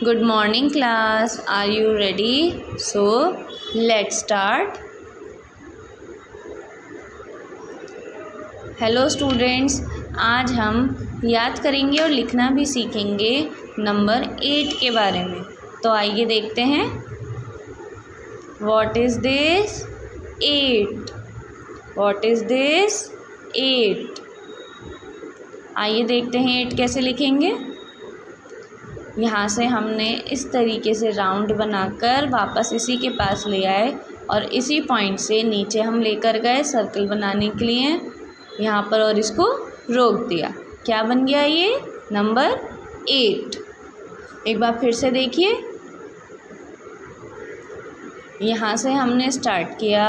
Good morning class. Are you ready? So let's start. Hello students, आज हम याद करेंगे और लिखना भी सीखेंगे नंबर 8 के बारे में। तो आइए देखते हैं। What is this? 8. What is this? 8. आइए देखते हैं 8 कैसे लिखेंगे। यहाँ से हमने इस तरीके से राउंड बनाकर वापस इसी के पास ले आए और इसी पॉइंट से नीचे हम लेकर गए सर्कल बनाने के लिए यहाँ पर और इसको रोक दिया। क्या बन गया ये? नंबर 8। एक बार फिर से देखिए। यहाँ से हमने स्टार्ट किया,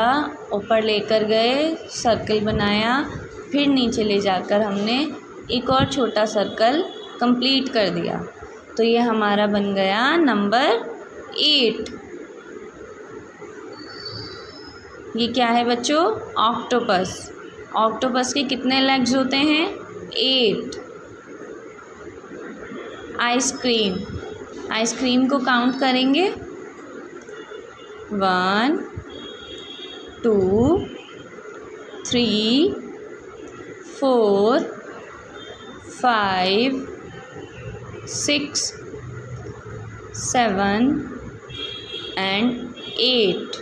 ऊपर लेकर गए, सर्कल बनाया, फिर नीचे ले जाकर हमने एक और छोटा सर्कल कंप्लीट कर दिया। तो ये हमारा बन गया नंबर 8। ये क्या है बच्चों? ऑक्टोपस। ऑक्टोपस के कितने लेग्स होते हैं? 8। आइसक्रीम। आइसक्रीम को काउंट करेंगे। 1 2 3 4 5 6 7 and 8।